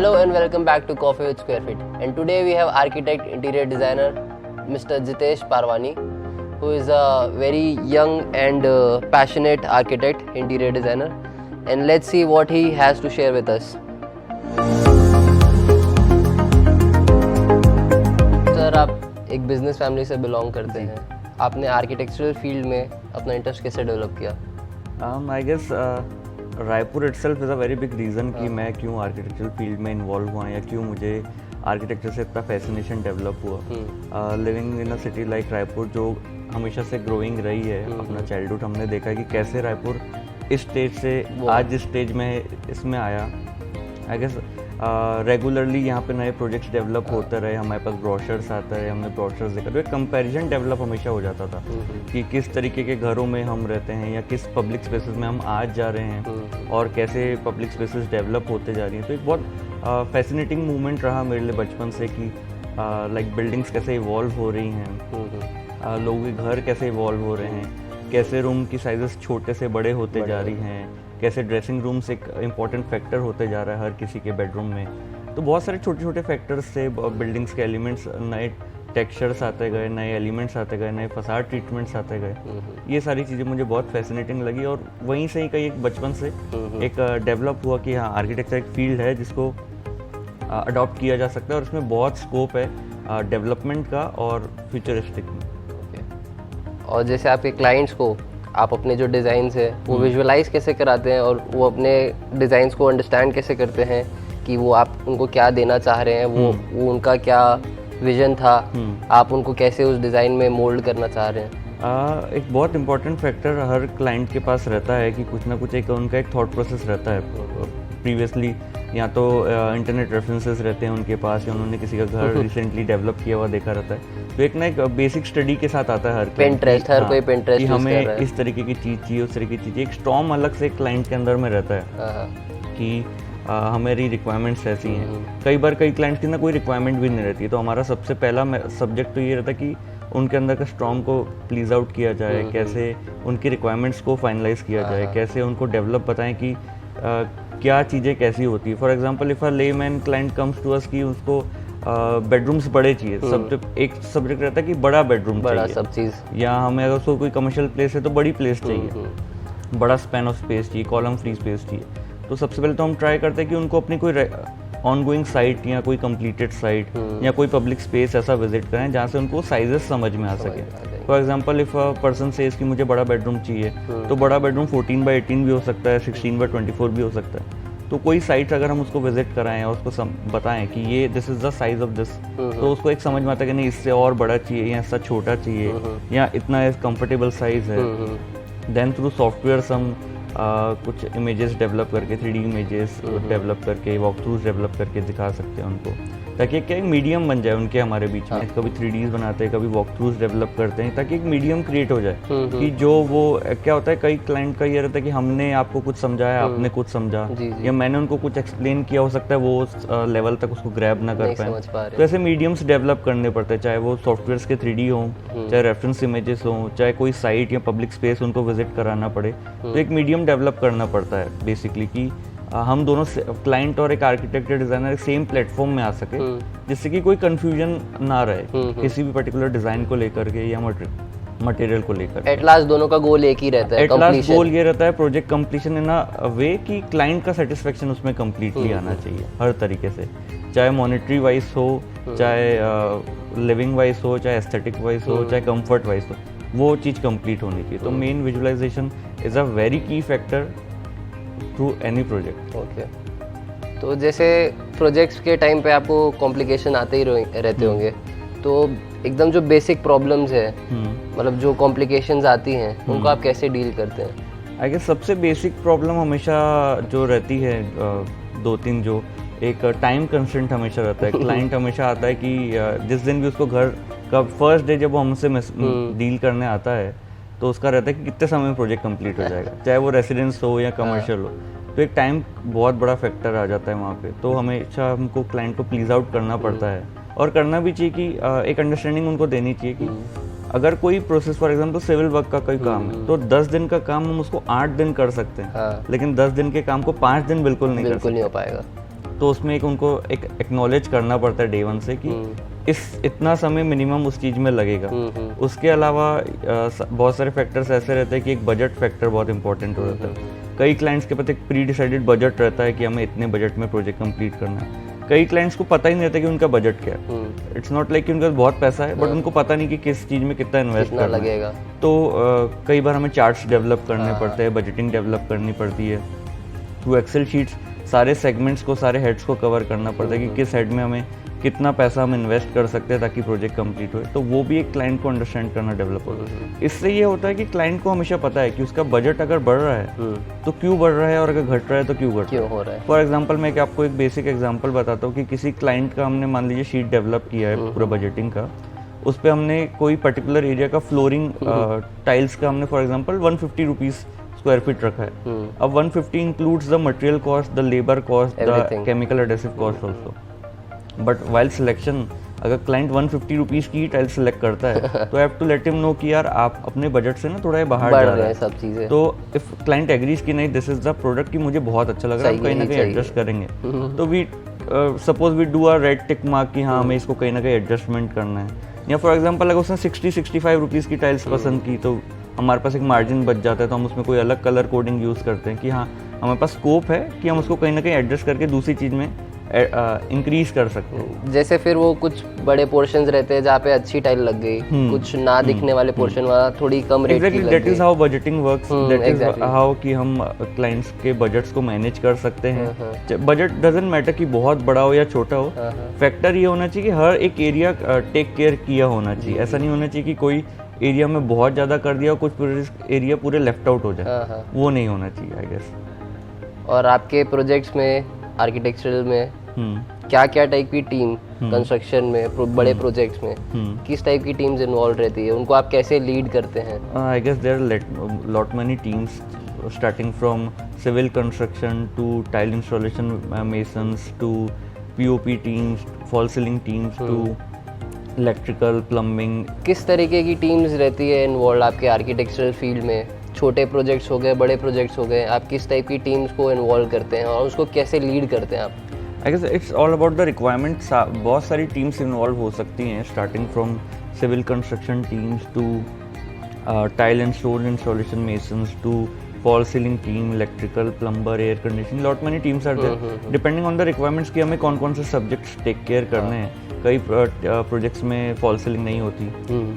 Hello and welcome back to Coffee with Square Feet. And today we have architect, interior designer, Mr. Jitesh Parwani, who is a very young and passionate architect, interior designer. And let's see what he has to share with us. Sir, आप एक business family से belong करते हैं. आपने architectural field में अपना interest कैसे develop किया? I guess Raipur itself is a very big reason कि मैं क्यों आर्किटेक्चरल फील्ड में इन्वॉल्व हुआ या क्यों मुझे आर्किटेक्चर से इतना फैसिनेशन डेवलप हुआ. Living in a city like Raipur जो हमेशा से ग्रोइंग रही है, अपना चाइल्डहुड हमने देखा है कि कैसे रायपुर इस स्टेज से आज जिस स्टेज में इसमें आया. आई गेस रेगुलरली यहाँ पे नए प्रोजेक्ट्स डेवलप होते रहे, हमारे पास ब्रोशर्स आता है, हमने ब्रोशर्स देखा तो एक कंपैरिजन डेवलप हमेशा हो जाता था कि किस तरीके के घरों में हम रहते हैं या किस पब्लिक स्पेसेस में हम आज जा रहे हैं और कैसे पब्लिक स्पेसेस डेवलप होते जा रही हैं. तो एक बहुत फैसिनेटिंग मूवमेंट रहा मेरे लिए बचपन से कि लाइक बिल्डिंग्स कैसे इवॉल्व हो रही हैं, लोगों के घर कैसे इवॉल्व हो रहे हैं, कैसे रूम की साइजेस छोटे से बड़े होते जा रही हैं, कैसे ड्रेसिंग रूम्स एक इम्पॉर्टेंट फैक्टर होते जा रहा है हर किसी के बेडरूम में. तो बहुत सारे छोटे छोटे फैक्टर्स से बिल्डिंग्स के एलिमेंट्स, नए टेक्सचर्स आते गए, नए एलिमेंट्स आते गए, नए फसाड ट्रीटमेंट्स आते गए. ये सारी चीज़ें मुझे बहुत फैसिनेटिंग लगी और वहीं से ही कहीं एक बचपन से एक डेवलप हुआ कि हाँ, आर्किटेक्चर एक फील्ड है जिसको अडॉप्ट किया जा सकता है और इसमें बहुत स्कोप है डेवलपमेंट का और फ्यूचरिस्टिक में. और जैसे आपके क्लाइंट्स को आप अपने जो डिज़ाइंस है वो विजुअलाइज कैसे कराते हैं और वो अपने डिज़ाइंस को अंडरस्टैंड कैसे करते हैं कि वो आप उनको क्या देना चाह रहे हैं, वो उनका क्या विजन था, आप उनको कैसे उस डिज़ाइन में मोल्ड करना चाह रहे हैं? एक बहुत इंपॉर्टेंट फैक्टर हर क्लाइंट के पास रहता है कि कुछ ना कुछ एक उनका एक थॉट प्रोसेस रहता है. प्रीवियसली या तो इंटरनेट रेफरेंसेस रहते हैं उनके पास या उन्होंने किसी का घर रिसेंटली डेवलप किया हुआ देखा रहता है. तो एक ना एक बेसिक स्टडी के साथ आता है हर Pinterest, हर कोई Pinterest कि हमें इस तरीके की चीज़ चाहिए, उस तरीके की चीज़. एक स्टॉर्म अलग से क्लाइंट के अंदर में रहता है कि हमारी रिक्वायरमेंट्स ऐसी हैं. कई बार कई क्लाइंट्स की ना कोई रिक्वायरमेंट भी नहीं रहती, तो हमारा सबसे पहला सब्जेक्ट तो ये रहता है कि उनके अंदर का स्टॉर्म को प्लीज आउट किया जाए, कैसे उनकी रिक्वायरमेंट्स को फाइनलाइज किया जाए, कैसे उनको डेवलप बताएं कि क्या चीज़ें कैसी होती है. For example if a layman client comes to us कि उसको बेडरूम्स बड़े चाहिए, एक सब्जेक्ट रहता है कि बड़ा बेडरूम चाहिए, सब चीज़, या हमें अगर उसको कोई कमर्शियल प्लेस है तो बड़ी प्लेस चाहिए, बड़ा स्पैन ऑफ स्पेस चाहिए, कॉलम फ्री स्पेस चाहिए. तो सबसे पहले तो हम ट्राई करते हैं कि उनको अपनी कोई ऑनगोइंग साइट या कोई कंप्लीटेड साइट या कोई पब्लिक स्पेस ऐसा विजिट करें जहाँ से उनको साइजेस समझ में आ सके. For example if a person says कि मुझे बड़ा बेडरूम चाहिए, तो बड़ा बेडरूम 14x18 भी हो सकता है, 16x24 भी हो सकता है. तो कोई साइट अगर हम उसको विजिट कराएं और उसको बताएं कि ये this is the size of this, तो उसको एक समझ में आता है कि नहीं इससे और बड़ा चाहिए या इससे छोटा चाहिए या इतना कंफर्टेबल साइज है. देन थ्रू सॉफ्टवेयर हम कुछ इमेजेस डेवलप करके, 3D इमेजेस डेवलप करके, वॉक थ्रूज डेवलप करके दिखा सकते हैं उनको, ताकि क्या एक मीडियम बन जाए उनके हमारे बीच में. कभी 3Ds बनाते हैं, कभी वॉक थ्रूज डेवलप करते हैं, ताकि एक मीडियम क्रिएट हो जाए कि जो वो क्या होता है, कई क्लाइंट का ये रहता है कि हमने आपको कुछ समझाया, आपने कुछ समझा, या मैंने उनको कुछ एक्सप्लेन किया, हो सकता है वो उस लेवल तक उसको ग्रैब ना कर पाए. तो ऐसे मीडियम्स डेवलप करने पड़ते हैं, चाहे वो सॉफ्टवेयर के 3D हों, चाहे रेफरेंस इमेजेस हों, चाहे कोई साइट या पब्लिक स्पेस उनको विजिट कराना पड़े. तो एक मीडियम डेवलप करना पड़ता है बेसिकली कि हम दोनों क्लाइंट और एक आर्किटेक्ट डिजाइनर सेम प्लेटफॉर्म में आ सके, जिससे कि कोई कंफ्यूजन ना रहे किसी भी पर्टिकुलर डिजाइन को लेकर के या मटेरियल को लेकर. एट लास्ट दोनों का गोल एक ही रहता है, एट लास्ट गोल ये रहता है प्रोजेक्ट कंप्लीशन इन अ वे कि क्लाइंट का सेटिस्फेक्शन उसमें कंप्लीटली आना चाहिए हर तरीके से, चाहे मॉनेटरी वाइज हो, चाहे लिविंग वाइज हो, चाहे एस्थेटिक वाइज हो, चाहे कंफर्ट वाइज हो, वो चीज़ कंप्लीट होनी चाहिए. तो main visualisation is a very key factor through any project. Okay. तो जैसे प्रोजेक्ट्स के टाइम पे आपको कॉम्प्लिकेशन आते ही रहते होंगे, तो एकदम जो बेसिक प्रॉब्लम्स है, मतलब जो कॉम्प्लिकेशंस आती हैं, उनको आप कैसे डील करते हैं? आई गेस सबसे बेसिक प्रॉब्लम हमेशा जो रहती है, 2-3 जो एक टाइम कंस्ट्रेंट हमेशा रहता है. क्लाइंट हमेशा आता है कि जिस दिन भी उसको घर का फर्स्ट डे जब वो हमसे डील करने आता है, तो उसका रहता है कि कितने समय में प्रोजेक्ट कंप्लीट हो जाएगा, चाहे वो रेसिडेंस हो या कमर्शियल हो. तो एक टाइम बहुत बड़ा फैक्टर आ जाता है वहाँ पे. तो हमेशा हमको क्लाइंट को प्लीज आउट करना पड़ता है और करना भी चाहिए कि एक अंडरस्टैंडिंग उनको देनी चाहिए कि अगर कोई process for example civil work का कोई काम है तो 10 दिन का काम हम उसको 8 दिन कर सकते हैं, लेकिन 10 दिन के काम को 5 दिन बिल्कुल नहीं हो पाएगा. तो उसमें एक उनको एक एक्नॉलेज करना पड़ता है डे वन से कि इस इतना समय मिनिमम उस चीज़ में लगेगा। उसके अलावा बहुत सारे फैक्टर्स ऐसे रहते हैं कि एक बजट फैक्टर बहुत इंपॉर्टेंट हो जाता है। कई क्लाइंट्स के पास एक प्री डिसाइडेड बजट रहता है कि हमें इतने बजट में प्रोजेक्ट कंप्लीट करना है। कई क्लाइंट्स को पता ही नहीं रहता कि उनका बजट क्या है। इट्स नॉट लाइक कि उनका बहुत पैसा है, बट उनको पता नहीं कि किस चीज़ में कितना इन्वेस्ट करना लगेगा। तो कई बार हमें चार्ट्स डेवलप करने पड़ते हैं, बजटिंग डेवलप करनी पड़ती है। थ्रू एक्सेल शीट्स सारे सेगमेंट्स को, सारे हेड्स को कवर करना पड़ता है कि किस हेड में हमें कितना पैसा हम इन्वेस्ट कर सकते हैं ताकि प्रोजेक्ट कंप्लीट हो। तो वो भी एक क्लाइंट को अंडरस्टैंड करना डेवलप होता है। इससे ये होता है कि क्लाइंट को हमेशा पता है कि उसका बजट अगर बढ़ रहा है तो क्यों बढ़ रहा है, और अगर घट रहा है तो क्यों घट रहा है। फॉर एग्जाम्पल मैं आपको एक बेसिक एग्जाम्पल बताता हूँ कि किसी क्लाइंट का हमने मान लीजिए शीट डेवलप किया है पूरा बजटिंग का, उस पर हमने कोई पर्टिकुलर एरिया का फ्लोरिंग टाइल्स का हमने for example 150 rupees square feet रखा है। अब 150 includes the material cost, the labour cost, the chemical adhesive cost also. But while selection अगर क्लाइंट 150 रुपीज़ की टाइल सेलेक्ट करता है तो I have to let him know कि यार आप अपने बजट से ना थोड़ा बाहर जा रहे हैं सब चीज़ें। तो इफ क्लाइंट एग्रीज कि नहीं दिस इज द प्रोडक्ट की मुझे बहुत अच्छा लग रहा है, कहीं ना कहीं एडजस्ट करेंगे, तो we suppose we do a red tick mark कि हाँ हमें इसको कहीं ना कहीं एडजस्टमेंट करना है। या फॉर एग्जाम्पल अगर उसने 60-65 रुपीज़ की टाइल्स पसंद की तो हमारे पास एक मार्जिन बच जाता है, तो हम उसमें कोई अलग कलर कोडिंग यूज़ करते हैं कि हाँ हमारे पास स्कोप है कि हम उसको कहीं ना कहीं एडजस्ट करके दूसरी चीज़ में इंक्रीज कर सकते हैं। जैसे फिर वो कुछ बड़े पोर्शंस रहते हैं जहाँ पे अच्छी टाइल लग गई, कुछ ना दिखने वाले पोर्शन वाला थोड़ी कम रेट की लग गई। That is how budgeting works, that is how कि हम क्लाइंट्स के बजट्स को मैनेज कर सकते हैं। बजट डजंट मैटर कि बहुत बड़ा हो या छोटा हो, फैक्टर ये होना चाहिए कि हर एक एरिया टेक केयर किया होना चाहिए। ऐसा नहीं होना चाहिए कि कोई एरिया में बहुत ज़्यादा कर दिया और कुछ एरिया पूरे लेफ्ट आउट हो जाए, वो नहीं होना चाहिए आई गेस। और आपके प्रोजेक्ट्स में आर्किटेक्चरल में क्या क्या टाइप की टीम कंस्ट्रक्शन में बड़े प्रोजेक्ट्स में किस टाइप की टीम्स इन्वॉल्व रहती है, उनको आप कैसे लीड करते हैं? I guess there are lot many teams starting from civil construction to tile installation masons to POP teams, fall ceiling teams to electrical plumbing. किस तरीके की टीम्स रहती है इन्वॉल्व आपके आर्किटेक्चरल फील्ड में? छोटे प्रोजेक्ट्स हो गए, बड़े प्रोजेक्ट्स हो गए, आप किस टाइप की टीम्स को इन्वॉल्व करते हैं और उसको कैसे लीड करते हैं आप? I guess it's all about the requirements. बहुत सारी टीम्स इन्वॉल्व हो सकती हैं, starting from civil construction teams to tile and stone installation masons to fall ceiling team, electrical, plumber, air conditioning, lot many teams are there depending on the requirements कि हमें कौन कौन से सब्जेक्ट्स टेक केयर करने हैं। कई projects में fall ceiling नहीं होती,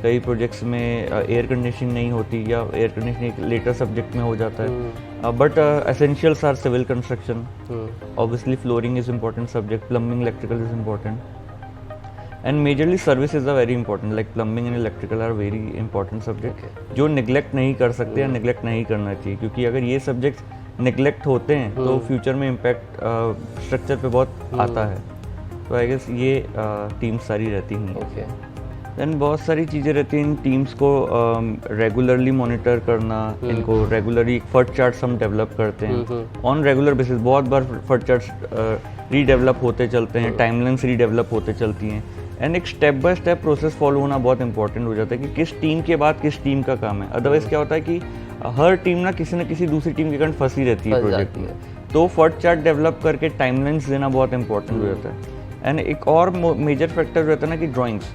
कई प्रोजेक्ट्स में एयर कंडीशनिंग नहीं होती या एयर कंडीशनिंग लेटर सब्जेक्ट में हो जाता है। But essentials are civil construction, obviously flooring is important subject, plumbing, electrical is important, and majorly services are very important, like plumbing and electrical are very important subject जो neglect नहीं कर सकते या neglect नहीं करना चाहिए, क्योंकि अगर ये सब्जेक्ट्स निगलेक्ट होते हैं तो फ्यूचर में इम्पैक्ट स्ट्रक्चर पे बहुत आता है। तो आई गेस ये टीम्स सारी रहती हैं। दैन बहुत सारी चीज़ें रहती हैं इन टीम्स को रेगुलरली मॉनिटर करना, इनको रेगुलरली फर्ट चार्ट्स हम डेवलप करते हैं ऑन रेगुलर बेसिस। बहुत बार फर्ट चार्ट्स रीडेवलप होते चलते हैं, टाइमलाइंस रीडेवलप होते चलती हैं, एंड एक step by step process follow होना बहुत इंपॉर्टेंट हो जाता है कि किस टीम के बाद किस टीम का काम है। अदरवाइज क्या होता है कि हर टीम ना किसी दूसरी टीम के कारण फंसी रहती है प्रोजेक्ट में। तो फर्ट चार्ट डेवलप करके टाइमलाइंस देना बहुत इंपॉर्टेंट हो जाता है। एंड एक और मेजर फैक्टर रहता है ना कि ड्राइंग्स,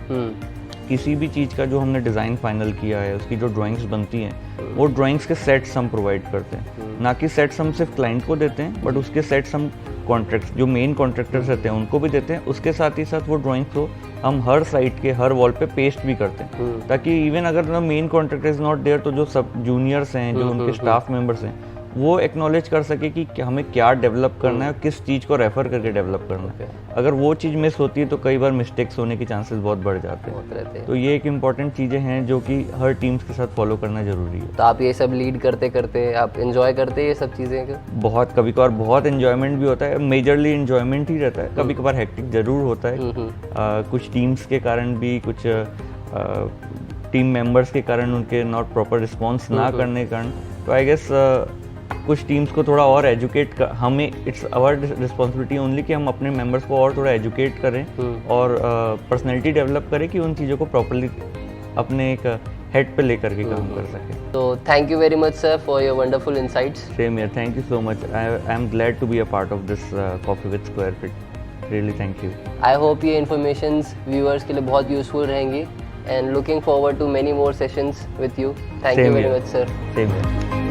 किसी भी चीज़ का जो हमने डिज़ाइन फाइनल किया है उसकी जो ड्राइंग्स बनती हैं वो ड्राइंग्स के सेट्स हम प्रोवाइड करते हैं, ना कि सेट्स हम सिर्फ क्लाइंट को देते हैं, बट उसके सेट्स हम कॉन्ट्रैक्ट्स जो मेन कॉन्ट्रैक्टर्स रहते हैं उनको भी देते हैं। उसके साथ ही साथ वो ड्राइंग्स को हम हर साइट के हर वॉल पे पेस्ट भी करते हैं, ताकि इवन अगर main contractor is not there तो जो सब जूनियर्स हैं, जो उनके स्टाफ मेंबर्स हैं, वो एक्नॉलेज कर सके कि हमें क्या डेवलप करना है और किस चीज़ को रेफर करके डेवलप करना है। अगर वो चीज़ मिस होती है तो कई बार मिस्टेक्स होने के चांसेस बहुत बढ़ जाते हैं। तो ये एक इम्पॉर्टेंट चीज़ें हैं जो कि हर टीम्स के साथ फॉलो करना जरूरी है। तो आप ये सब लीड करते करते आप एंजॉय करते हैं ये सब चीज़ें? बहुत कभी कभार बहुत एंजॉयमेंट भी होता है, मेजरली एंजॉयमेंट ही रहता है। कभी कभार हेक्टिक जरूर होता है, कुछ टीम्स के कारण भी, कुछ टीम मेंबर्स के कारण, उनके नॉट प्रॉपर रिस्पॉन्स ना करने के कारण। तो आई गेस कुछ टीम्स को थोड़ा और एजुकेट हमें इट्स आवर रिस्पॉन्सिबिलिटी ओनली कि हम अपने मेंबर्स को और थोड़ा एजुकेट करें और पर्सनैलिटी डेवलप करें कि उन चीज़ों को प्रॉपर्ली अपने एक हेड पे लेकर के काम कर सकें। So thank you very much, sir, for your wonderful insights. Same here. Thank you so much. I am glad to be a part of this Coffee with Square Fit. Really, thank you. I hope ये informations viewers के लिए बहुत useful रहेंगी, and looking forward to many more sessions with you. Thank you Same very here. much, sir. Same here.